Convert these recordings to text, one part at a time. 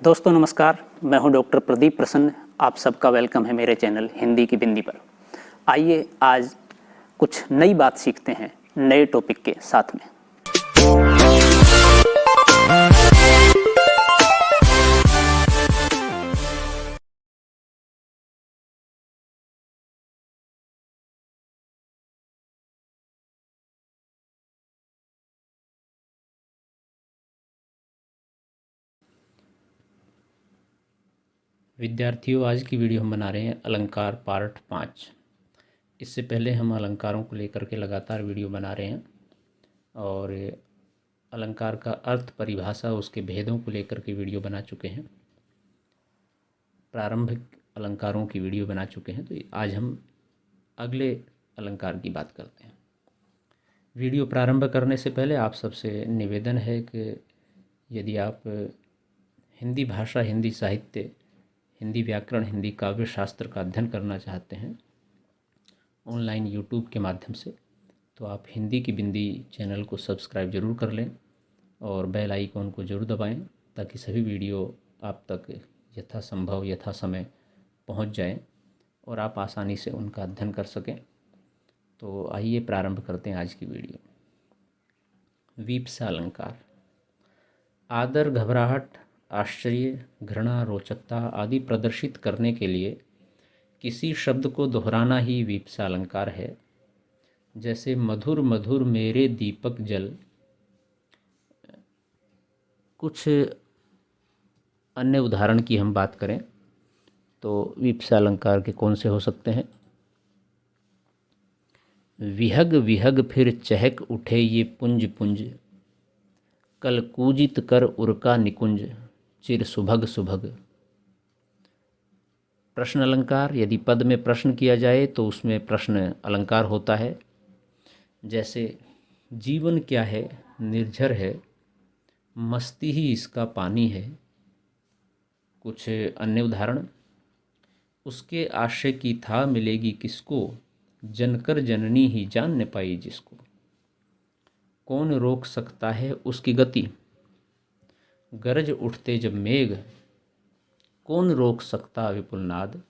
दोस्तों नमस्कार, मैं हूं डॉक्टर प्रदीप प्रसन्न। आप सबका वेलकम है मेरे चैनल हिंदी की बिंदी पर। आइए आज कुछ नई बात सीखते हैं नए टॉपिक के साथ में। विद्यार्थियों, आज की वीडियो हम बना रहे हैं अलंकार पार्ट 5। इससे पहले हम अलंकारों को लेकर के लगातार वीडियो बना रहे हैं और अलंकार का अर्थ, परिभाषा, उसके भेदों को लेकर के वीडियो बना चुके हैं। प्रारंभिक अलंकारों की वीडियो बना चुके हैं। तो आज हम अगले अलंकार की बात करते हैं। वीडियो प्रारंभ करने से पहले आप सबसे निवेदन है कि यदि आप हिंदी भाषा, हिंदी साहित्य, हिंदी व्याकरण, हिंदी काव्य शास्त्र का अध्ययन करना चाहते हैं ऑनलाइन यूट्यूब के माध्यम से, तो आप हिंदी की बिंदी चैनल को सब्सक्राइब ज़रूर कर लें और बेल आइकॉन को ज़रूर दबाएं ताकि सभी वीडियो आप तक यथासंभव यथा समय पहुंच जाएं और आप आसानी से उनका अध्ययन कर सकें। तो आइए प्रारंभ करते हैं आज की वीडियो। वीप्सा अलंकार। आदर, घबराहट, आश्चर्य, घृणा, रोचकता आदि प्रदर्शित करने के लिए किसी शब्द को दोहराना ही वीप्सा अलंकार है। जैसे मधुर मधुर मेरे दीपक जल। कुछ अन्य उदाहरण की हम बात करें तो वीप्सा अलंकार के कौन से हो सकते हैं? विहग विहग फिर चहक उठे ये पुंज पुंज, कल कूजित कर उरका निकुंज, चिर सुभग सुभग। प्रश्न अलंकार। यदि पद में प्रश्न किया जाए तो उसमें प्रश्न अलंकार होता है। जैसे जीवन क्या है, निर्झर है, मस्ती ही इसका पानी है। कुछ अन्य उदाहरण। उसके आशय की था मिलेगी किसको, जनकर जननी ही जान न पाई जिसको। कौन रोक सकता है उसकी गति, गरज उठते जब मेघ। कौन रोक सकता विपुल नाद,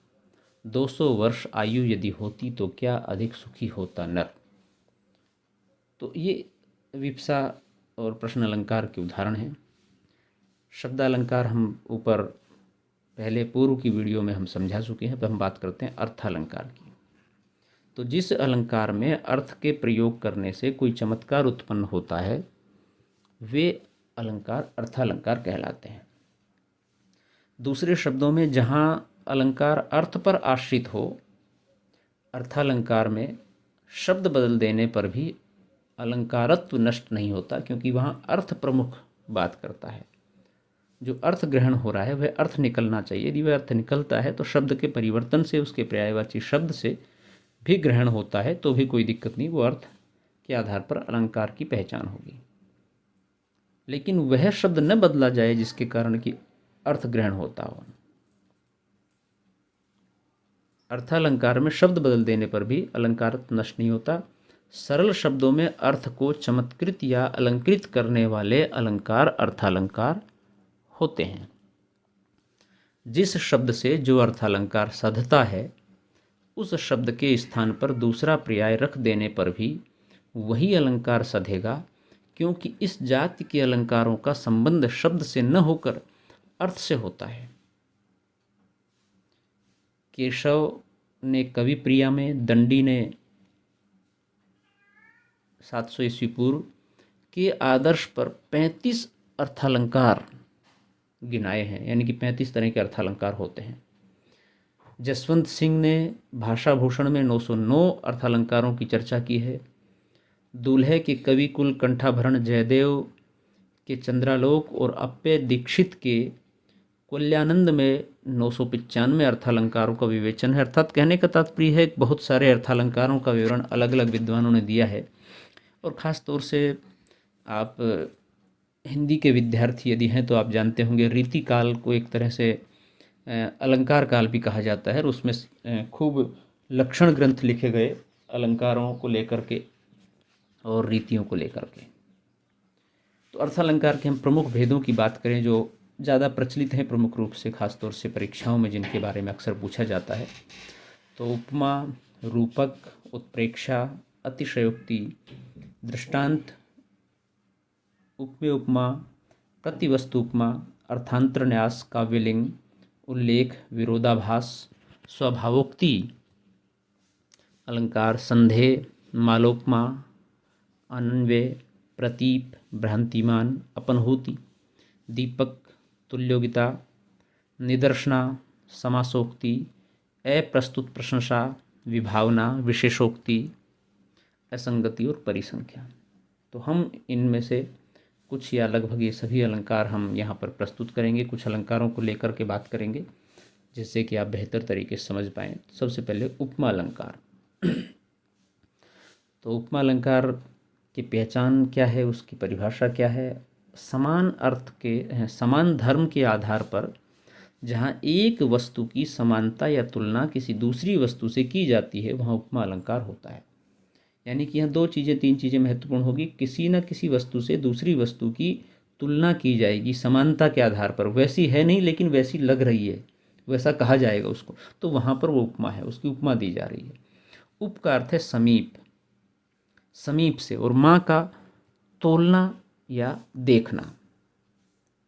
200 वर्ष आयु यदि होती तो क्या अधिक सुखी होता नर। तो ये विप्सा और प्रश्न अलंकार के उदाहरण हैं। शब्द अलंकार हम ऊपर पहले पूर्व की वीडियो में हम समझा चुके हैं। अब हम बात करते हैं अर्थ अलंकार की। तो जिस अलंकार में अर्थ के प्रयोग करने से कोई चमत्कार उत्पन्न होता है वे अलंकार अर्थालंकार कहलाते हैं। दूसरे शब्दों में जहाँ अलंकार अर्थ पर आश्रित हो, अर्थालंकार में शब्द बदल देने पर भी अलंकारत्व नष्ट नहीं होता, क्योंकि वहाँ अर्थ प्रमुख बात करता है। जो अर्थ ग्रहण हो रहा है वह अर्थ निकलना चाहिए। यदि वह अर्थ निकलता है तो शब्द के परिवर्तन से, उसके पर्यायवाची शब्द से भी ग्रहण होता है तो भी कोई दिक्कत नहीं, वो अर्थ के आधार पर अलंकार की पहचान होगी। लेकिन वह शब्द न बदला जाए जिसके कारण कि अर्थ ग्रहण होता हो। अर्थालंकार में शब्द बदल देने पर भी अलंकार नष्ट नहीं होता। सरल शब्दों में अर्थ को चमत्कृत या अलंकृत करने वाले अलंकार अर्थालंकार होते हैं। जिस शब्द से जो अर्थालंकार साधता है उस शब्द के स्थान पर दूसरा पर्याय रख देने पर भी वही अलंकार सधेगा, क्योंकि इस जाति के अलंकारों का संबंध शब्द से न होकर अर्थ से होता है। केशव ने कवि प्रिया में, दंडी ने 700 ईस्वी पूर्व के आदर्श पर 35 अर्थालंकार गिनाए हैं, यानी कि 35 तरह के अर्थालंकार होते हैं। जसवंत सिंह ने भाषा भूषण में 909 अर्थालंकारों की चर्चा की है। दूल्हे के कवि कुल कंठाभरण जयदेव के चंद्रालोक और अप्पे दीक्षित के कुल्यानंद में 995 अर्थालंकारों का विवेचन है। अर्थात कहने का तात्पर्य है बहुत सारे अर्थालंकारों का विवरण अलग अलग विद्वानों ने दिया है। और ख़ास तौर से आप हिंदी के विद्यार्थी यदि हैं तो आप जानते होंगे रीति काल को एक तरह से अलंकार काल भी कहा जाता है, और उसमें खूब लक्षण ग्रंथ लिखे गए अलंकारों को लेकर के और रीतियों को लेकर के। तो अर्थालंकार के हम प्रमुख भेदों की बात करें जो ज़्यादा प्रचलित हैं प्रमुख रूप से, खासतौर से परीक्षाओं में जिनके बारे में अक्सर पूछा जाता है। तो उपमा, रूपक, उत्प्रेक्षा, अतिशयोक्ति, दृष्टांत, उपमेय उपमा, प्रतिवस्तु उपमा, अर्थांतर न्यास, काव्यलिंग, उल्लेख, विरोधाभास, स्वभावोक्ति, अलंकार, संदेह, मालोपमा, अन्वय, प्रतीप, भ्रांतिमान, अपनहोति, दीपक, तुल्योगिता, निदर्शना, समासोक्ति, अप्रस्तुत प्रशंसा, विभावना, विशेषोक्ति, असंगति और परिसंख्या। तो हम इनमें से कुछ या लगभग ये सभी अलंकार हम यहाँ पर प्रस्तुत करेंगे। कुछ अलंकारों को लेकर के बात करेंगे जिससे कि आप बेहतर तरीके से समझ पाएँ। सबसे पहले उपमा अलंकार। तो उपमा अलंकार की पहचान क्या है, उसकी परिभाषा क्या है? समान अर्थ के, समान धर्म के आधार पर जहाँ एक वस्तु की समानता या तुलना किसी दूसरी वस्तु से की जाती है वहाँ उपमा अलंकार होता है। यानी कि यहाँ 2 चीज़ें 3 चीज़ें महत्वपूर्ण होगी। किसी न किसी वस्तु से दूसरी वस्तु की तुलना की जाएगी समानता के आधार पर, वैसी है नहीं लेकिन वैसी लग रही है, वैसा कहा जाएगा उसको, तो वहाँ पर वो उपमा है, उसकी उपमा दी जा रही है। उप का अर्थ है समीप, समीप से, और माँ का तोलना या देखना,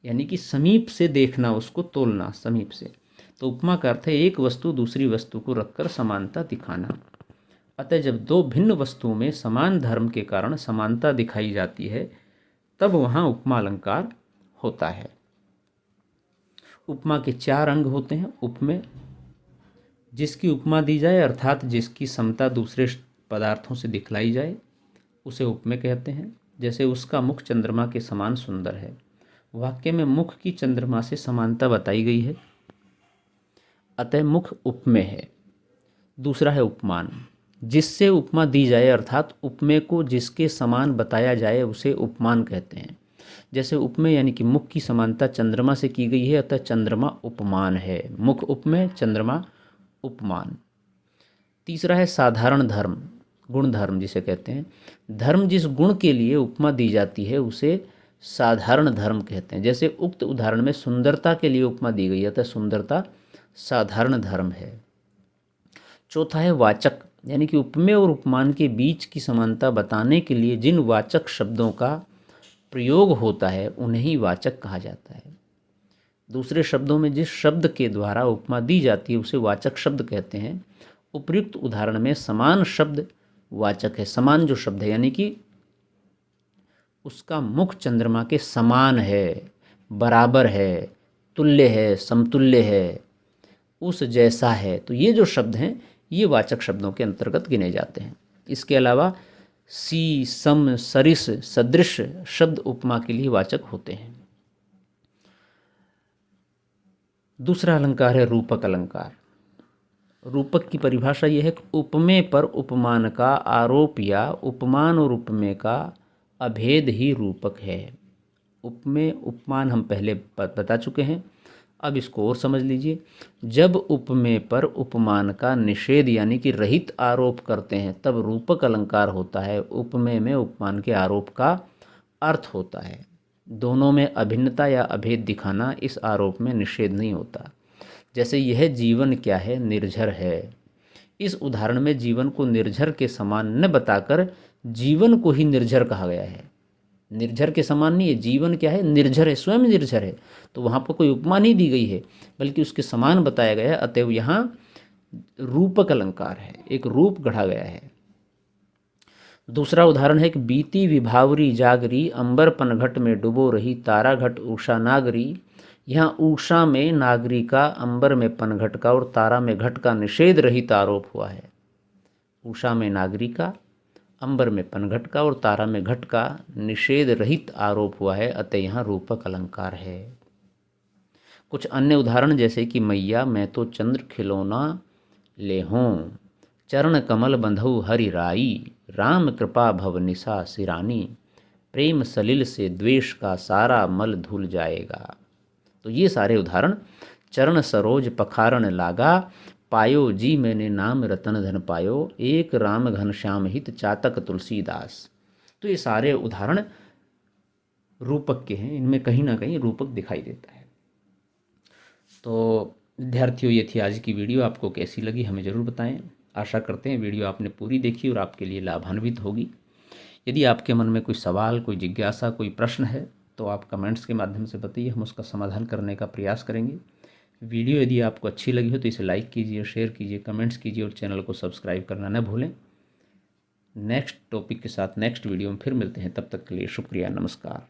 यानी कि समीप से देखना, उसको तोलना समीप से। तो उपमा का अर्थ है एक वस्तु दूसरी वस्तु को रखकर समानता दिखाना। अतः जब 2 भिन्न वस्तुओं में समान धर्म के कारण समानता दिखाई जाती है तब वहाँ उपमा अलंकार होता है। उपमा के 4 अंग होते हैं। उपमेय, जिसकी उपमा दी जाए अर्थात जिसकी समता दूसरे पदार्थों से दिखलाई जाए उसे उपमेय कहते हैं। जैसे उसका मुख चंद्रमा के समान सुंदर है। वाक्य में मुख की चंद्रमा से समानता बताई गई है, अतः मुख उपमेय है। दूसरा है उपमान, जिससे उपमा दी जाए अर्थात उपमेय को जिसके समान बताया जाए उसे उपमान कहते हैं। जैसे उपमेय यानी कि मुख की समानता चंद्रमा से की गई है, अतः चंद्रमा उपमान है। मुख उपमेय, चंद्रमा उपमान। तीसरा है साधारण धर्म, गुण धर्म जिसे कहते हैं। धर्म जिस गुण के लिए उपमा दी जाती है उसे साधारण धर्म कहते हैं। जैसे उक्त उदाहरण में सुंदरता के लिए उपमा दी गई है, अतः सुंदरता साधारण धर्म है। चौथा है वाचक, यानी कि उपमेय और उपमान के बीच की समानता बताने के लिए जिन वाचक शब्दों का प्रयोग होता है उन्हें ही वाचक कहा जाता है। दूसरे शब्दों में जिस शब्द के द्वारा उपमा दी जाती है उसे वाचक शब्द कहते हैं। उपर्युक्त उदाहरण में समान शब्द वाचक है। समान जो शब्द है यानी कि उसका मुख चंद्रमा के समान है, बराबर है, तुल्य है, समतुल्य है, उस जैसा है, तो ये जो शब्द हैं ये वाचक शब्दों के अंतर्गत गिने जाते हैं। इसके अलावा सी, सम, सरिस, सदृश शब्द उपमा के लिए वाचक होते हैं। दूसरा अलंकार है रूपक अलंकार। रूपक की परिभाषा यह है कि उपमेय पर उपमान का आरोप या उपमान और उपमेय का अभेद ही रूपक है। उपमेय उपमान हम पहले बता चुके हैं, अब इसको और समझ लीजिए। जब उपमेय पर उपमान का निषेध यानी कि रहित आरोप करते हैं तब रूपक अलंकार होता है। उपमेय में उपमान के आरोप का अर्थ होता है। दोनों में अभिन्नता या अभेद दिखाना, इस आरोप में निषेध नहीं होता। जैसे यह जीवन क्या है, निर्झर है। इस उदाहरण में जीवन को निर्झर के समान न बताकर जीवन को ही निर्झर कहा गया है। निर्झर के समान नहीं है, जीवन क्या है, निर्झर है, स्वयं निर्झर है। तो वहाँ पर कोई उपमा नहीं दी गई है बल्कि उसके समान बताया गया है, अतएव यहाँ रूपक अलंकार है, एक रूप गढ़ा गया है। दूसरा उदाहरण है कि बीती विभावरी जागरी, अंबर पनघट में डुबो रही, तारा घट उषा नागरी। यहाँ उषा में नागरी का, अंबर में पनघट का और तारा में घट का निषेध रहित आरोप हुआ है। उषा में नागरी का, अंबर में पनघट का और तारा में घट का निषेध रहित आरोप हुआ है, अतः यहाँ रूपक अलंकार है। कुछ अन्य उदाहरण जैसे कि मैया मैं तो चंद्र खिलौना ले हों, चरण कमल बंधु हरि राई, राम कृपा भव निशा सिरानी, प्रेम सलिल से द्वेष का सारा मल धुल जाएगा। तो ये सारे उदाहरण, चरण सरोज पखारण लागा, पायो जी मैंने नाम रतन धन पायो, एक राम घनश्याम हित चातक तुलसीदास। तो ये सारे उदाहरण रूपक के हैं, इनमें कहीं ना कहीं रूपक दिखाई देता है। तो विद्यार्थियों, ये थी आज की वीडियो। आपको कैसी लगी हमें ज़रूर बताएं। आशा करते हैं वीडियो आपने पूरी देखी और आपके लिए लाभान्वित होगी। यदि आपके मन में कोई सवाल, कोई जिज्ञासा, कोई प्रश्न है तो आप कमेंट्स के माध्यम से बताइए, हम उसका समाधान करने का प्रयास करेंगे। वीडियो यदि आपको अच्छी लगी हो तो इसे लाइक कीजिए, शेयर कीजिए, कमेंट्स कीजिए और चैनल को सब्सक्राइब करना न भूलें। नेक्स्ट टॉपिक के साथ नेक्स्ट वीडियो में फिर मिलते हैं। तब तक के लिए शुक्रिया, नमस्कार।